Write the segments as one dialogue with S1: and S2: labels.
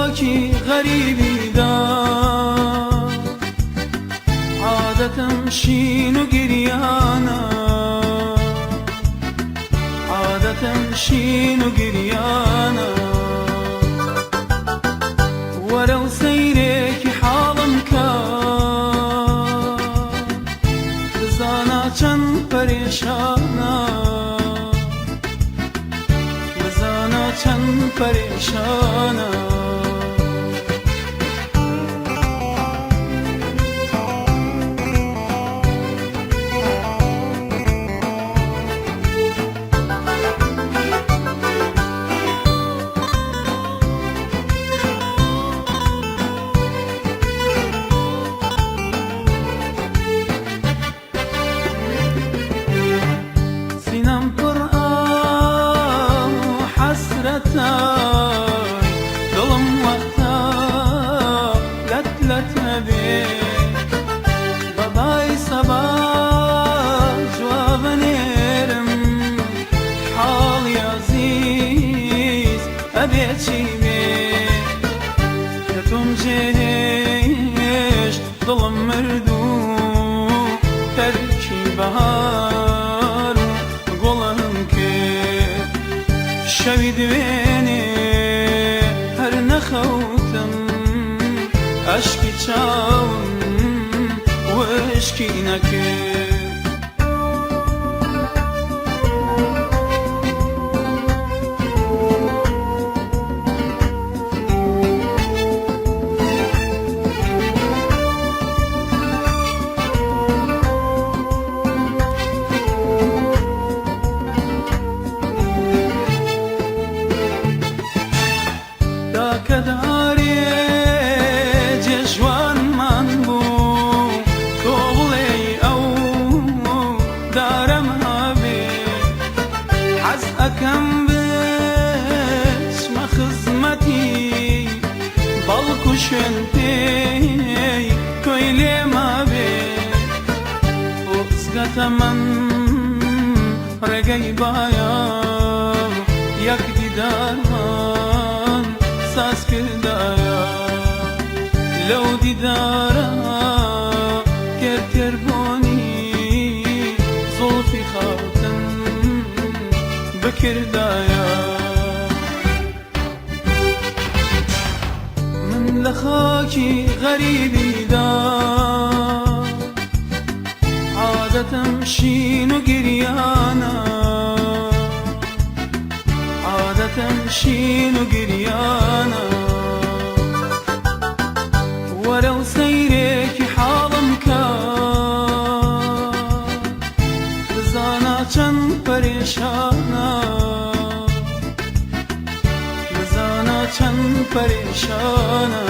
S1: خاکی غریبی دا عادتم شین و گریانا عادتم شین و گریانا ولو سیرێکی حاڵم کە بزانا چەند پەرێشانە بزانا چەند پەرێشانە دڵم وەختا لەت لەت نەبێت بەبای سەبا جوابنێرم حاڵی عەزیز ئەبێ چی بێت کە تۆم جێهێشت دڵم مردوو تەرکی بەهار و گوڵم کرد شەوی دوێنێ هەر نەخەوتم ئەشکی چاوم وشکی نەکرد کە دارێ جێژوانمان بوو تۆ بڵێ ئەو دارەم هەبێ حەز ئەکەم بچمە خزمەتی بەڵکو شوێن پێی تۆی لێما بێ بۆ خزگەتە من ڕێگەی باە یەک دیدارمان ساز کردایە لەو دیدارە کێرکێربۆنی زۆڵفی خاتم بکردایە من لە خاکی غەریبیدا عادەتم شین و گریانە عادەتم شین و گریانە وەرەو سەیرێکی حاڵم کە بزانا چەند پەرێشانە بزانا چەند پەرێشانە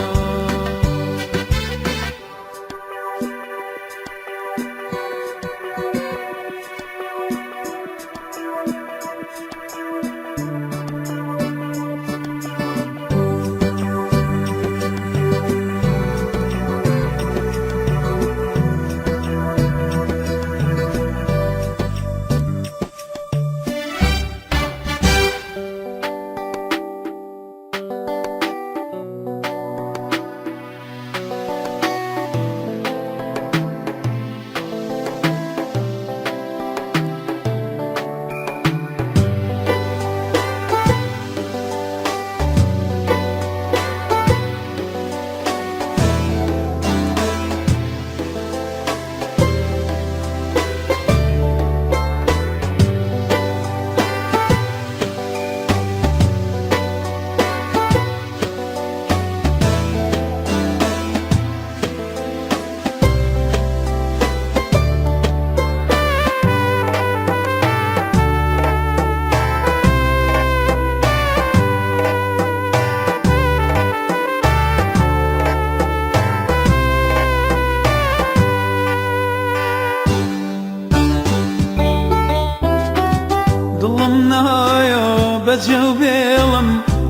S1: دڵم نایە بەجێ و بێڵم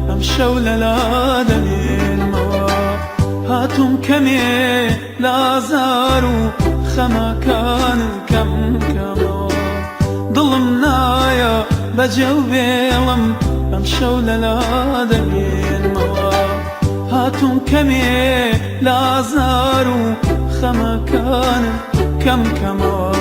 S1: ئەم شەو لەلا دەمێنمەوە هاتووم کەمێ لازار و خەماکانم کەم کەمەوە دڵم نایە بەجێ و بێڵم ئەم شەو لەلا دەمێنمەوە هاتون كمي لازارو خمكان كم كمان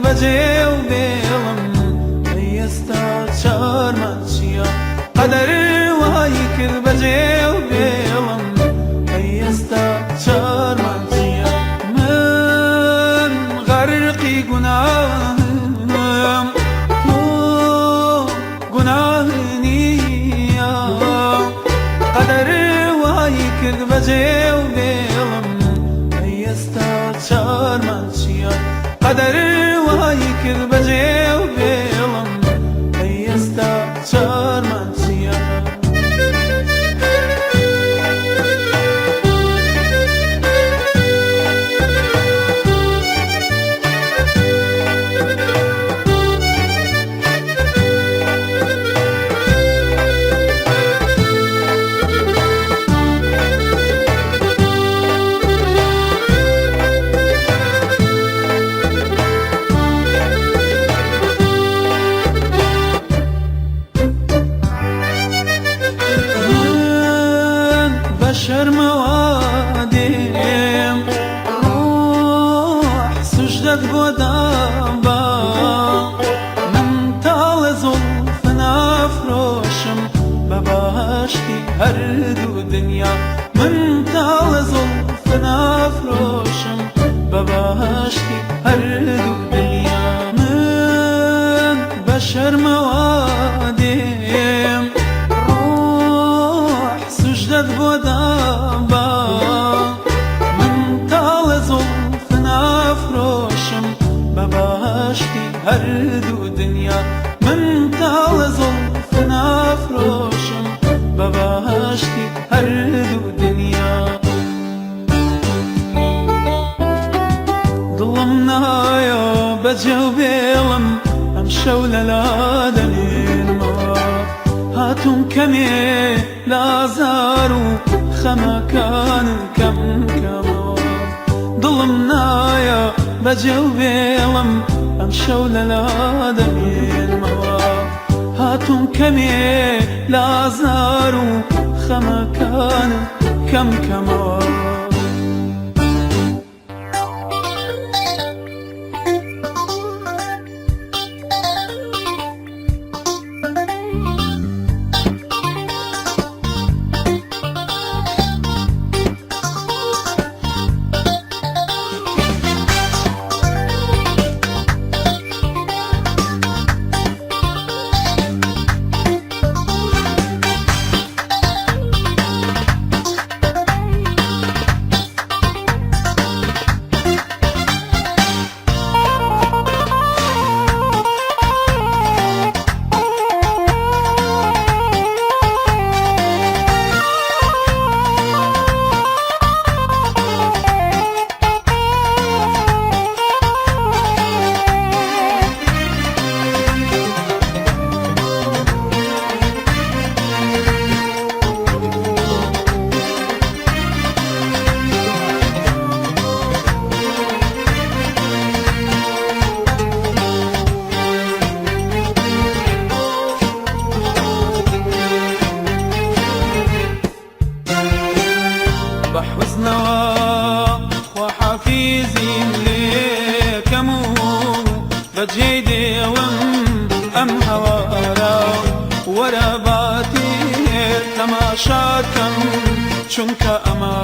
S1: بجي وبيلم يستا شارماتشيا قدر وايك بجي وبيلم يستا شارماتشيا من غرقي جناهم جناهنيا قدر وايك بجي وبيلم يستا شارماتشيا قدر وايك بجي وبيلم يستا شارماتشيا بشر موادم روح سجدت بودابا من طال زلفنا فروشم بباشتي هردو دنيا من طال زلفنا فروشم بباشتي هردو دنيا من بشر موادم روح سجدت بودابا من طال زلفنا فروشم بباشتي هردو دنيا من طال زلفنا فروشم بباشتي هردو دنيا ظلمنا يا بجوبيلم امشوا لا دليل ما هاتون كمي لازارو خمكان كم كمان ظلمنا يا بجوبيلم امشوا لا دليل ما هاتون كمي لازارو خمكان كم كمان وحفيزي ليكمو بجيدي أم هوارا ورباتي تماشاكم چونك أما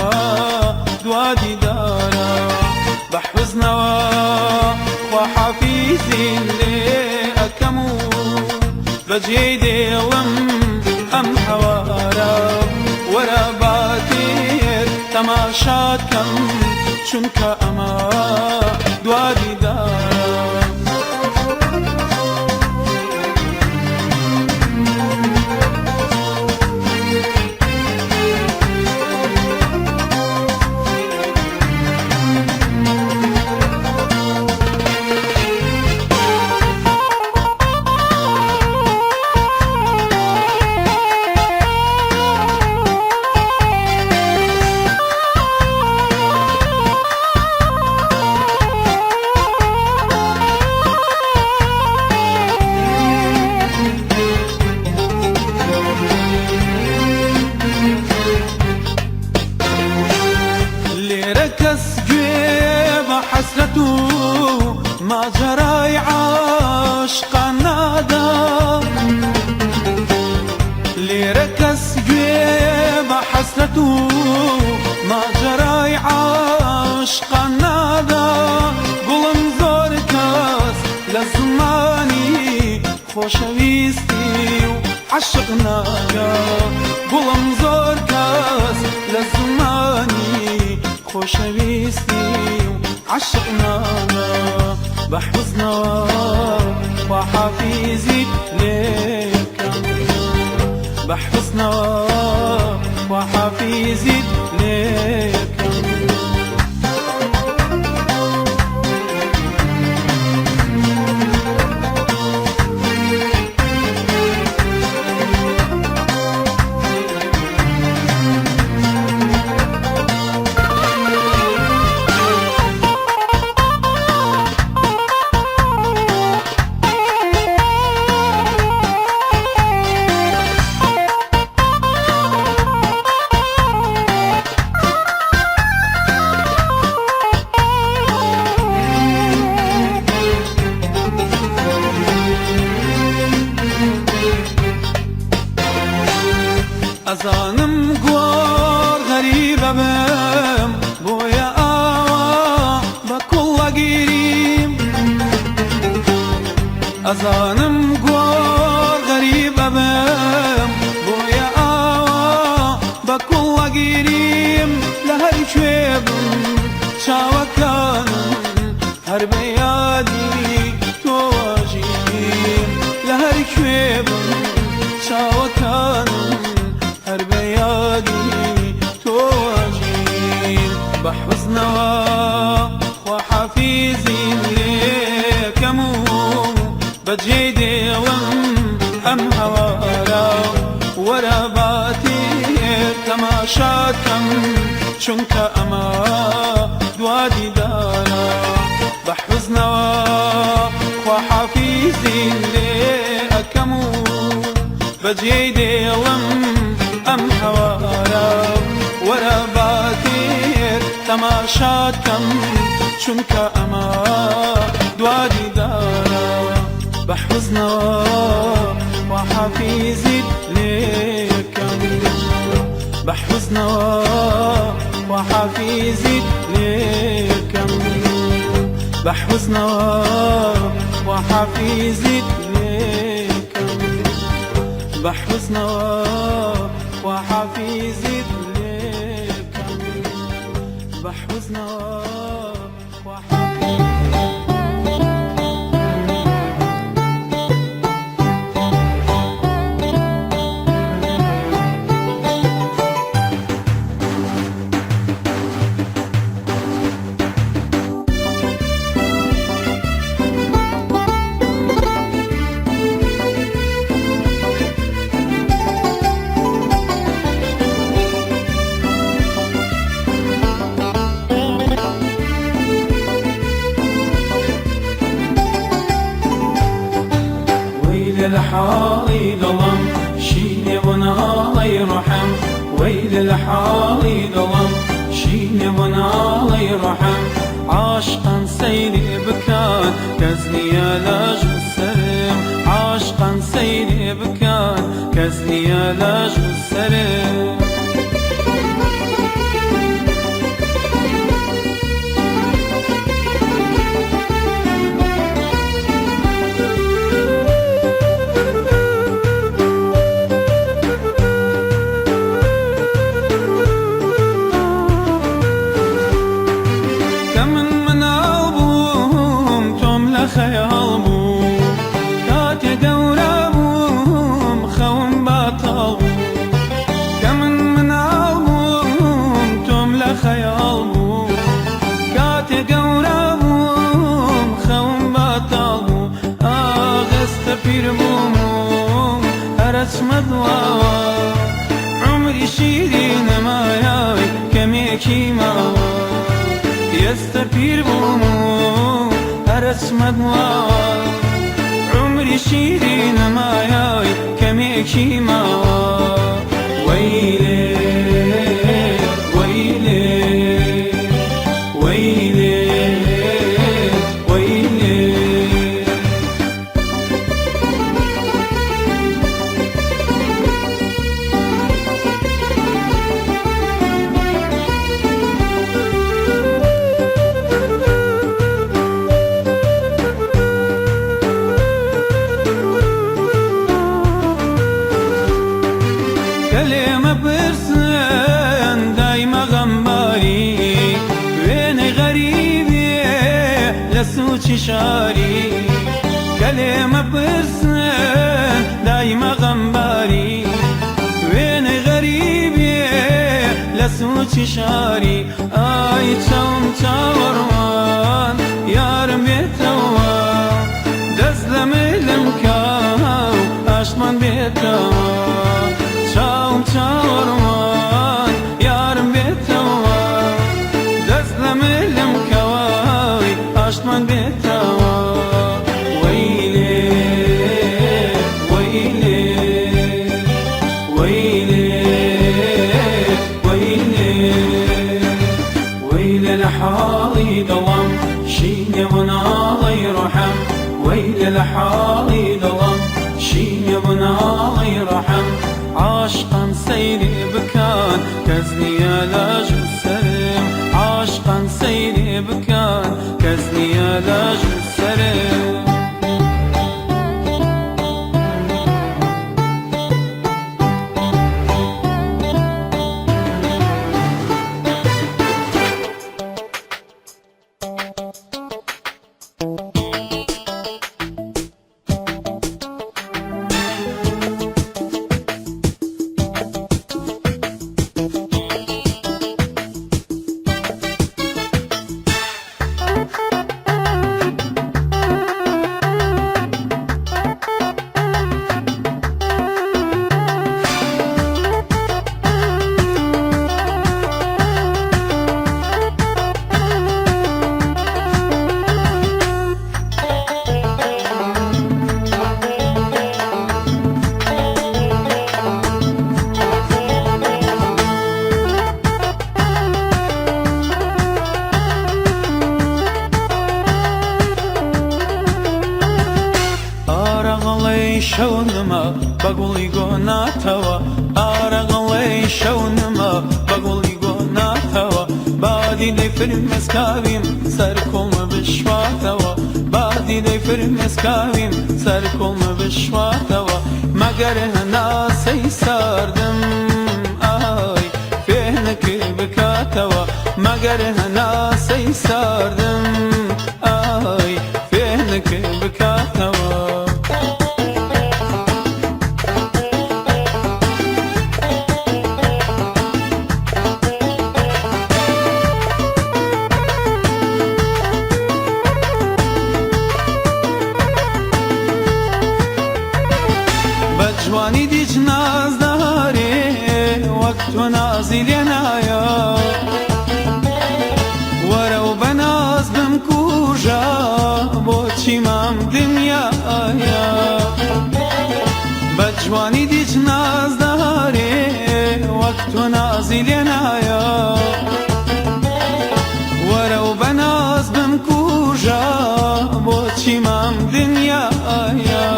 S1: دوادي دارا بحزنا وحفيزي ليكمو بجيدي أم هوارا ورباتي تماشاكم چونکە ئەمە دوادی دارە حسرة ما جرى عاشقا نادا لركز جيب حسرة ما جرى عاشقا نادا قلم زور كاس لزماني خوشويستي وعشقنا قلم زور كاس لزماني خوشويستي عشقنا بحزنا وحفيزي ليك بحزنا وحفيزي ليك أزانم قوار غريبة بم بويا آوا بكل قريب أزانم قوار غريبة بم بويا آوا بكل قريب لهر شويب شاوكان هر بيادي تواجيب لهر شويب شاوكان هر بيادي تواجين بحزنا وحفيزي ليك مو بجيدي أم هوارا ورباتي تماشاكم چونك أما دوادي دارا بحزنا وحفيزي ليك مو بجيدي أم هوارا ورباتير تماشاكم چونك أما دوادي دارا بحزنا وحفيزي ليكم بحزنا وحفيزي ليكم بحزنا وحفيزي ليكم بحزنا وحفيزي ليكم بحزنا وحفيزي الحالي ظلم شيني ونالي رحم ويل الحالي ظلم شيني ونالي رحم عاشقا سيدي بكان كزني لاج السرم عاشقا سيدي بكان كزني لاج السرم پیر بوم هرسمت وای عمری شیرین مایای کمی ما ویلی ویلی ویلی ویلی كلمة برسن دايما غنباري وين غريبي لسوتي شاري كلمة برسن دايما غنباري وين غريبي لسوتي شاري آي تاوم تاوروان يارم بيتوان دزلم المكاو أشمان بيتوان چاوم چاوروان یارم بیتوا دستم لم کوای آشتمان بیتوا ویلی ویلی ویلی ویلی ویلی لحالي دوام شيني من الله يرحم ويلي لحالي دوام شيني من الله يرحم عاشقا سيري بكان كزني لاج السرم عاشقا سيري بكان كزني لاج السرم شونما بقولي قونا توا أرغلي شونما بقولي قونا توا بعدي دي فرم مسكاويم سركم بشوا توا بعدي دي فرم مسكاويم سركم بشوا توا مگر هنا سيساردم آي فهنك بكا توا مگر هنا سيساردم آي فهنك بكا توا جوانی دیج ناز داره وقت و نازی لنایا ورو بناز بم کوجا بو چیمام دنیایا بجوانی دیج ناز داره وقت و نازی لنایا ورو بناز بم کوجا بو چیمام دنیایا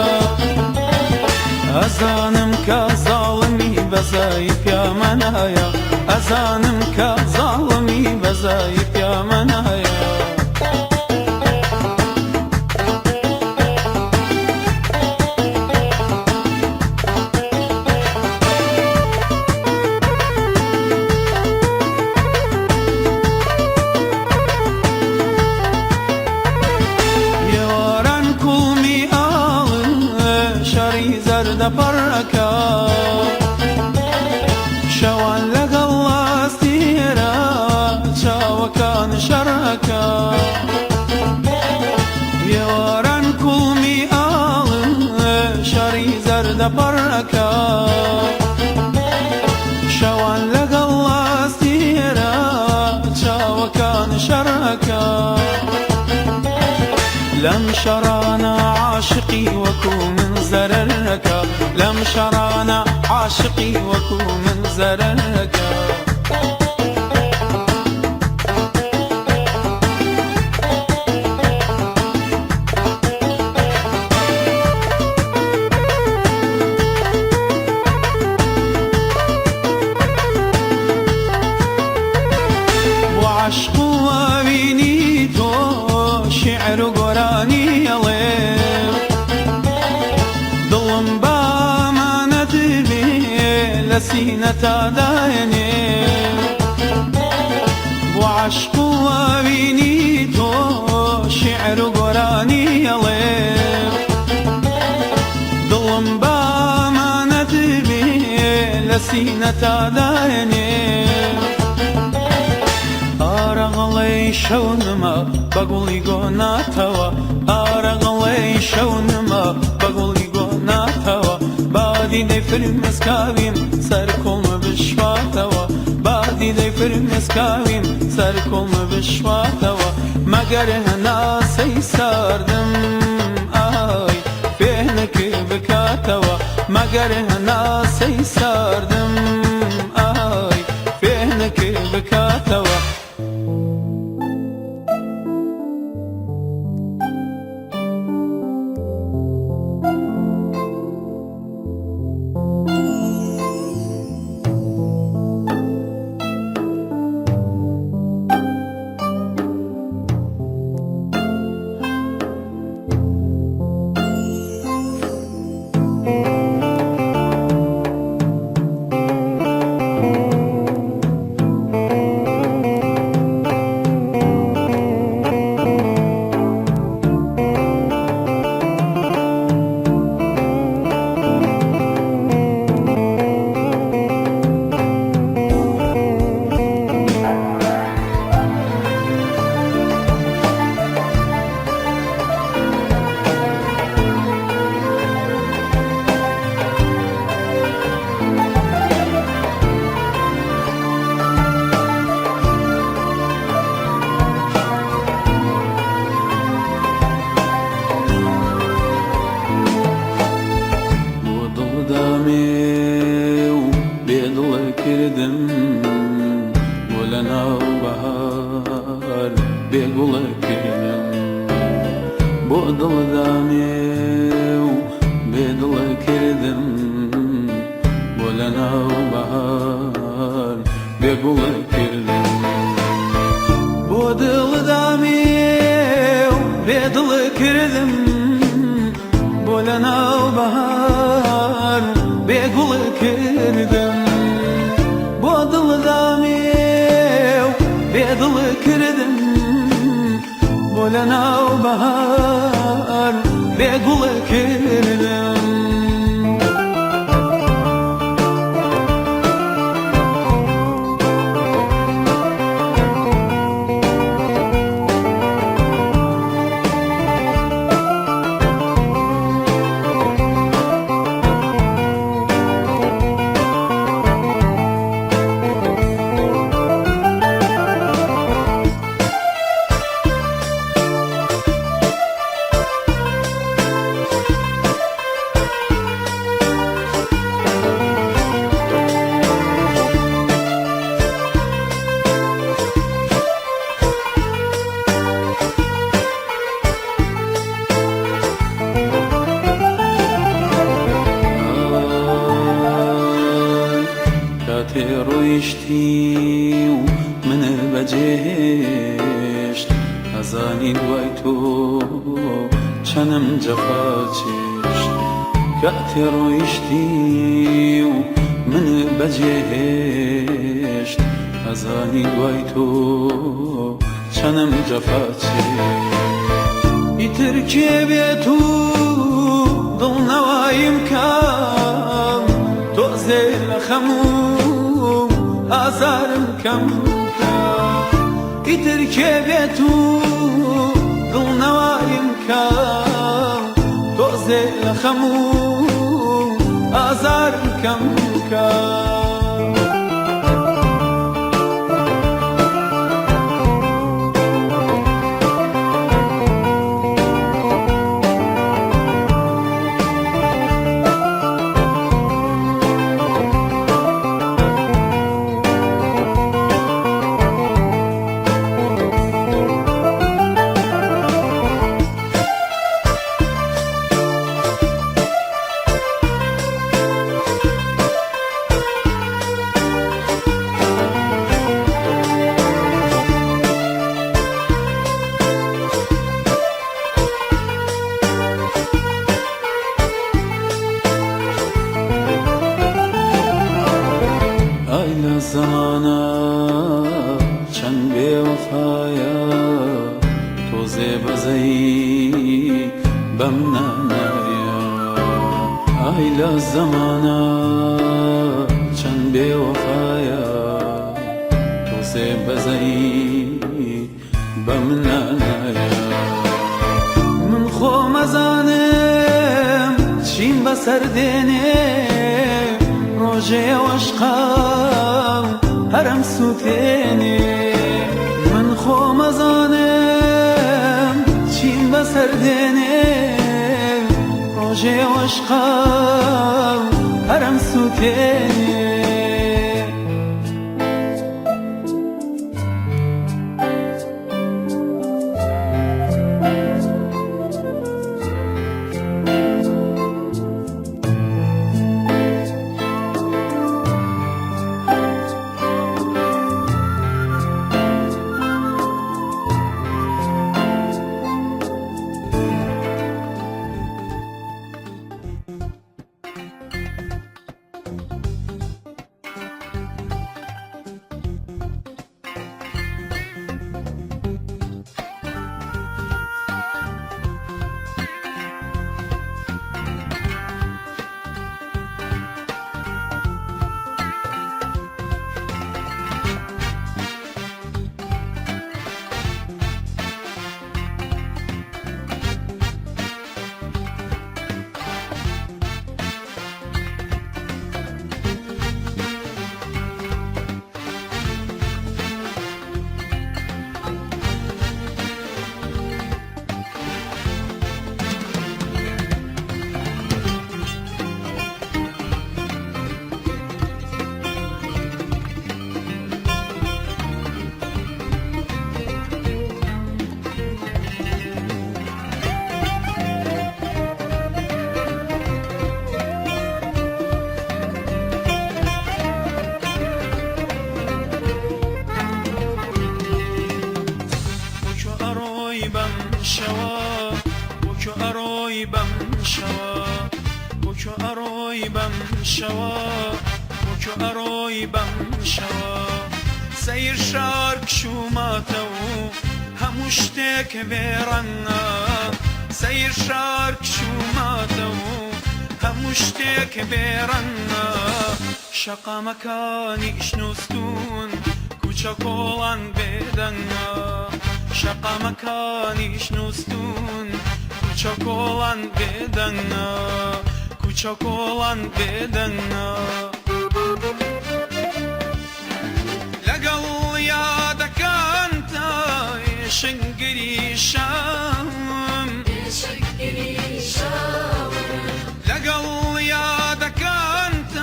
S1: أزانم كظالمي بزايب يا منايا أزانم كظالمي بزايب يا منايا يوارن كومي آل شري زرد بركة شوان لقل استيرا شاوكان شركة يوارن كومي آل شري زرد بركة شوان لقل استيرا شاوكان شركة زركا لم شرانا عاشقي وكو من زررك لم شرانا عاشقي وكو من زررك وعشق وبيني تو شعر قراني يليم ضلم بامانة بي لسينة دايني وعشق وبيني تو شعر قراني يليم ضلم بامانة بي لسينة دايني أرغلي شونما بقولي قونا توا أرغلي شونما بقولي قونا توا بادي دي فرم مسكاوين سركم بشوا توا بادي دي فرم مسكاوين سركم بشوا توا مگر هنا سيساردم آي فينك بكا توا مگر هنا سيساردم آي فينك بكا توا بيقول كلم بقدل دامي وبيدل كلم ولنا وبهار بيقول كلم بقدل دامي وبيدل كلم ولنا وبهار بيقول كلم بقدل دامي وبيدل كلم ولنا وبهار بيقول كلم رويشتي ومن بجيشت أزاني دويتو چنم جفاچشت كأتي رويشتي ومن بجيشت أزاني دويتو چنم جفاچشت يتركي بيتو ضل نوايم كام تؤذي لخمو أزارم كم يتركبتو ضل نوايم كام تؤذي لخمو أزارم كم بمنانايا آيلا الزمانا چند بوفايا توسي بزي بمنانايا من خو مزانم چين بسر ديني روجي واشقام هرم سوتيني من خو مزانم چين بسر ديني روجي واشقام هرم سوتيني شوا بکو اروی بم شوا بکو اروی بم شوا بکو اروی بم شوا سیر شارک شوماتو هموشتك بيرنا سیر شارک شوماتو هموشتك بيرنا شقا مكاني شنوستون كوچا كولان بدنا شقا مكاني شنوستون كوچا كولان بدنا كوچا كولان بدنا لقل يادك انت شنقري شام لقل يادك انت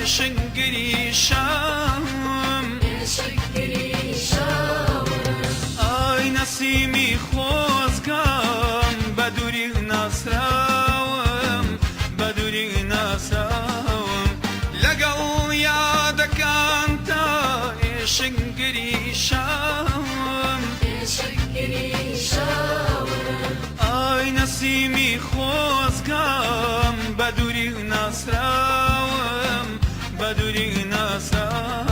S1: شنقري شام نسیمی خوزگم بدوری نسراوم بدوری نسراوم لگل یادکان تا شنگری شام آی نسیمی خوزگم بدوری نسراوم بدوری نسراوم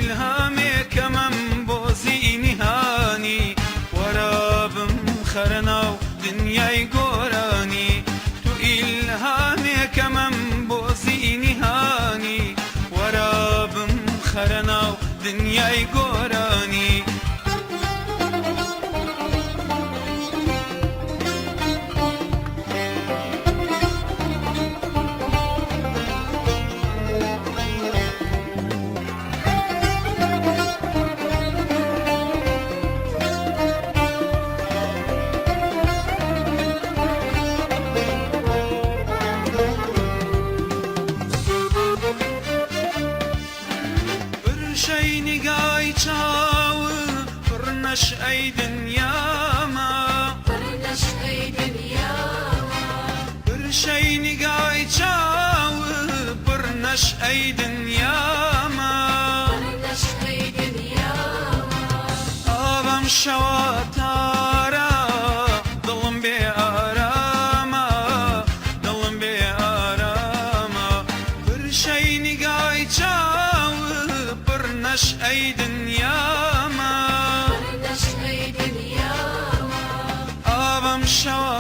S1: ilhame kemem bozini hani warabım kharnav dünyayı gorani tu ilhame kemem bozini hani warabım kharnav dünyayı gorani شيني قاي تشاوي فرنش اي دنيا ما فرنش اي دنيا ما برشيني قاي تشاوي فرنش اي دنيا ما فرنش اي دنيا ما ابم شواتارا ظلم بأراما ظلم بأراما برشيني قاي تشاوي برنش اي دنيا ما برنش اي دنيا ما ابم شوا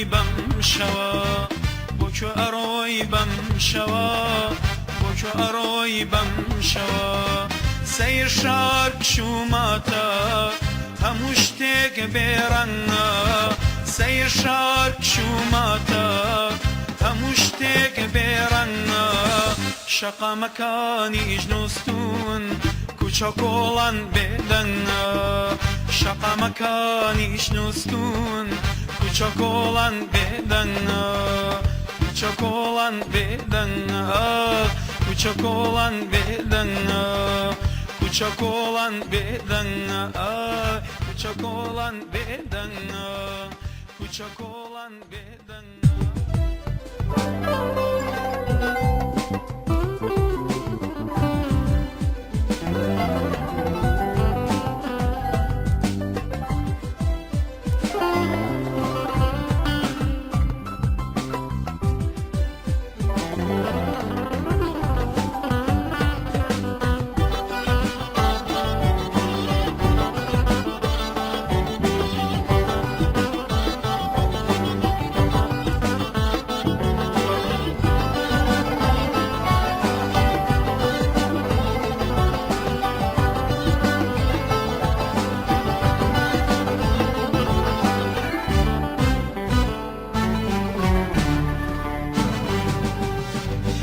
S1: اروی بم شوا بکو اروی بم شوا بکو اروی بم شوا سیر شارک شوماتا هموشتك بیرنا سیر شارک شوماتا هموشتك بیرنا شقا مكاني جنوستون کوچک olan bedena şaka makani işnustun küçük olan bedena küçük olan bedena küçük olan bedena küçük olan bedena küçük olan bedena küçük olan bedena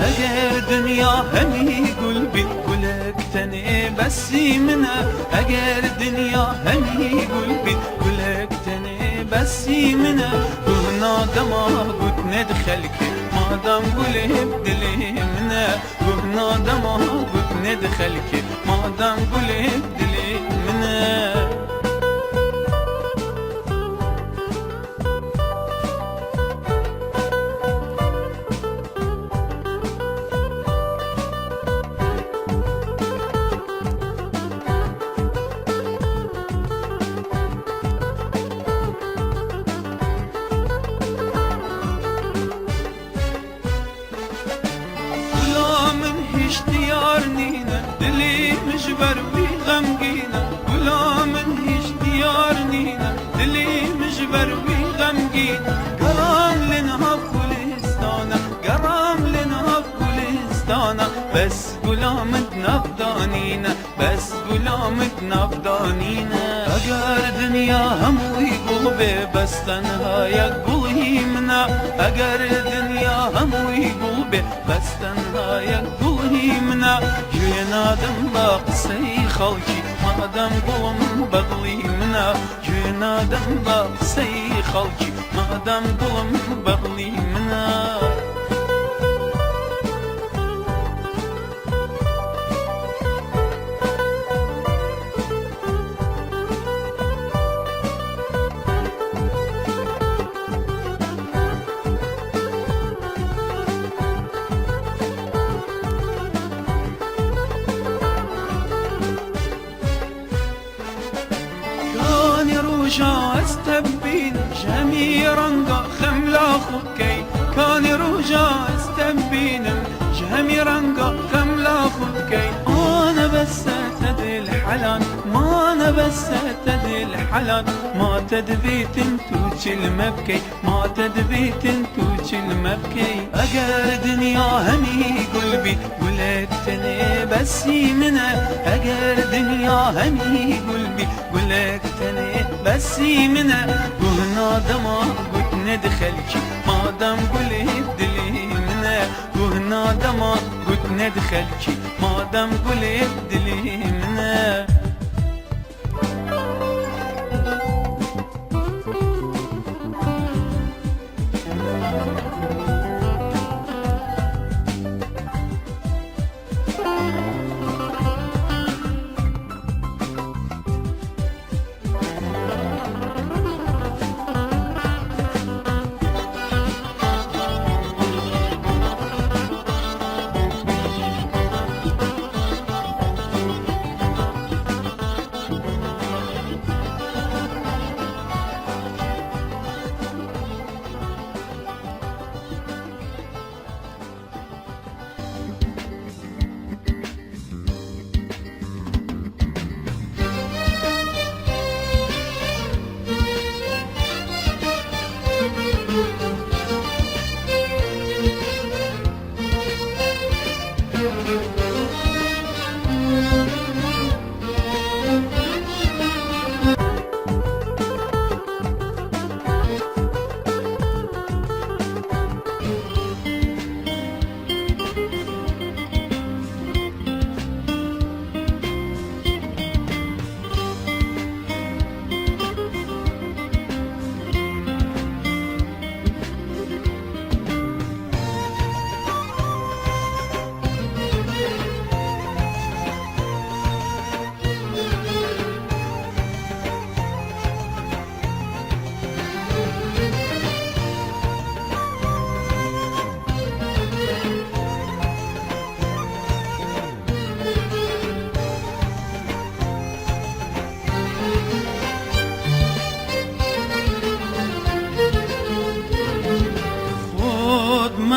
S1: اگر دنیا همی گل بی گلکتنی بسی منه اگر دنیا همی گل بی گلکتنی بسی منه گهنا دما گوت ندخل که مادام گلی بدلی منه گهنا دما گوت ندخل که مادام گلی بدلی منه دلی مجبر بی غمگینه غلامن هیچ دیار نینه دلی مجبر بی غمگینه گرام لنها گلستانه گرام لنها گلستانه بس غلامت نفدانینه بس غلامت نفدانینه اگر دنیا هموی قلبه بس تنها یک گلی منه اگر دنیا هموی قلبه بس تنها یک گلی منه جنادم باقسي خلقي مادام قوم بغلي منا جنادم باقسي خلقي مادام قوم بغلي منا روجا استبين جميرا خملا خكي كان روجا استبين جميرا خملا خكي انا بس تدي الحلال ما انا بس تدي الحلال ما تدبيت انتوش المبكي ما تدبيت انتوش المبكي اگر دنيا همي قلبي قلتني بس منه اگر دنيا همي قلبي قلتني بس منه قهنا دما قلت ندخلك مادام قلت دلي منه قهنا دما قلت ندخلك مادام قلت دلي منه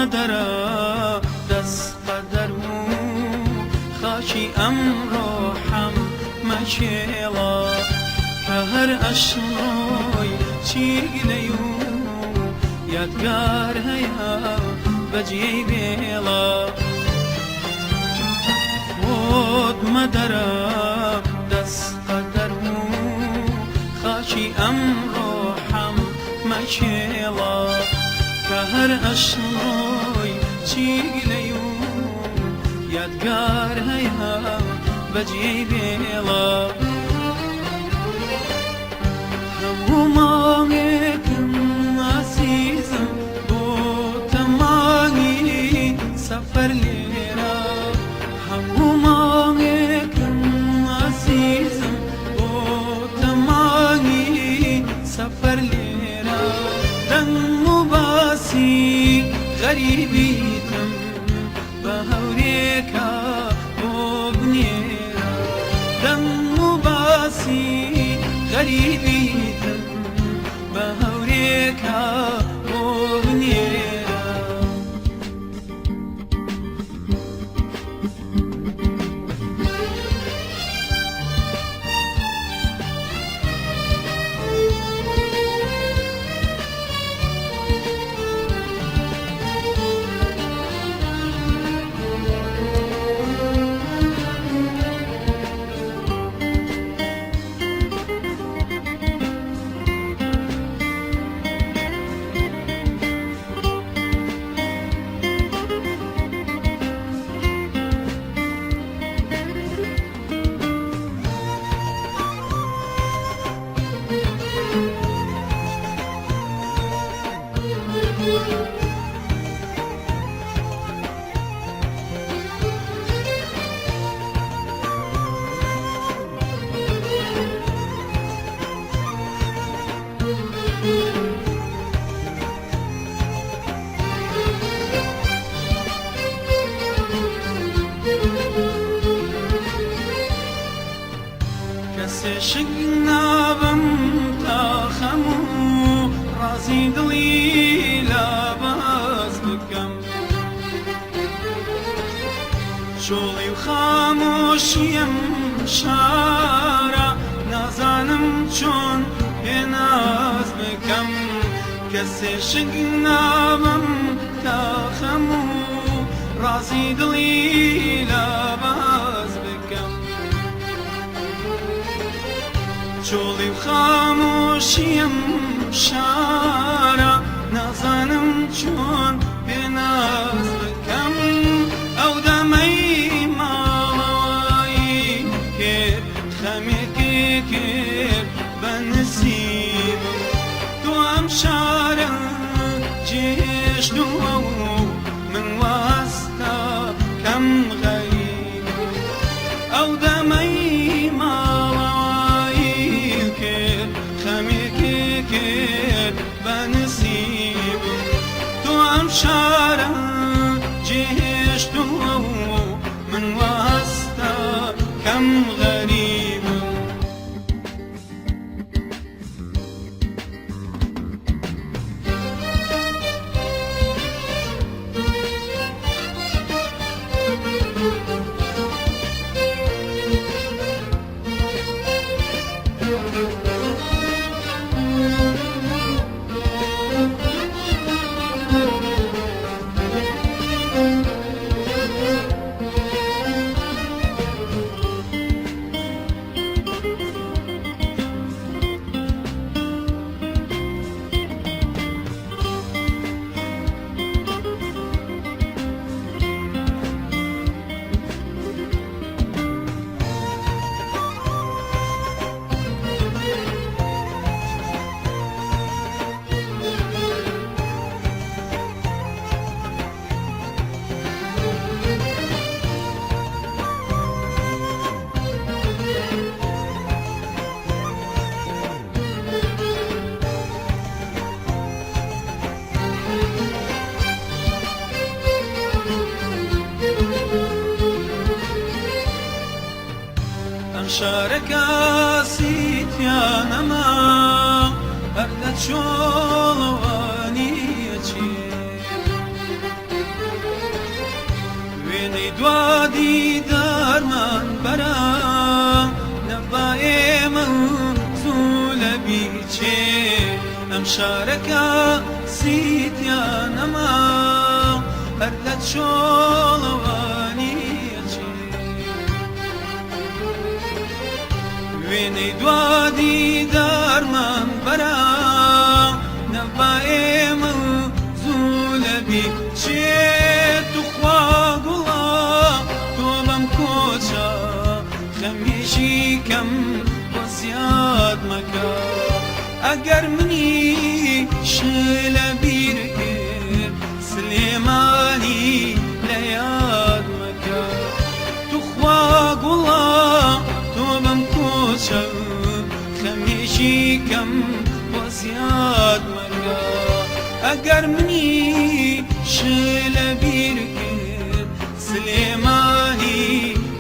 S1: مدرا دست قدرمو خاشي أمرو حم مشيلا كهر أشروي شيقليو يادگار هيا بجي بيلا خود مدرا دست قدرمو خاشي أمرو حم مشيلا كهر أشروي شيقليو يادگار هيا بجي بيلا همومانكم عزيزم بو تماني سفر ليرا همومانكم عزيزم بو تماني سفر ليرا دم باسي غريبيتم بهوريكا وبنيرا دم باسي غريبيتم بهوريكا وبنيرا شقنا بمتاخمو رازي دلي لاباس بكم شولي وخاموش يمشارا نازانم چون بناز بكم كسي شقنا بمتاخمو رازي دلي لاباس بكم شولي وخاموشيم شارع نازانم چون بناز بكم او دمي ماوي كير خمي كير بنسيب تو ام شارع جيش دو من واسطة كم غريب او دمي ماوي خميكير بنسيب تو ام شارع جيش دو من واسطة كم غريب شاركاسي تيانما أردت شولواني ئەم شارەکە سیتیا نەما هەر لە چۆڵەوانیەچی وێنەی دوادی دارمان بەرە نەبا ئێمە زوو لەبی چێت و خوا گوڵا تۆ بەم کۆچە خەمیشی کەم بۆ زیاد مەکە ئەگەر منی شلە بیر کرد سلێمانی لە یاد مەکە تو خوا گوڵا تۆ بەم کۆچە خەمیشی کەم بۆ زیاد مەکە ئەگەر منی شلە بیر کرد سلێمانی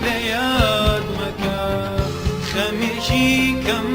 S1: لە یاد مەکە خەمیشی کەم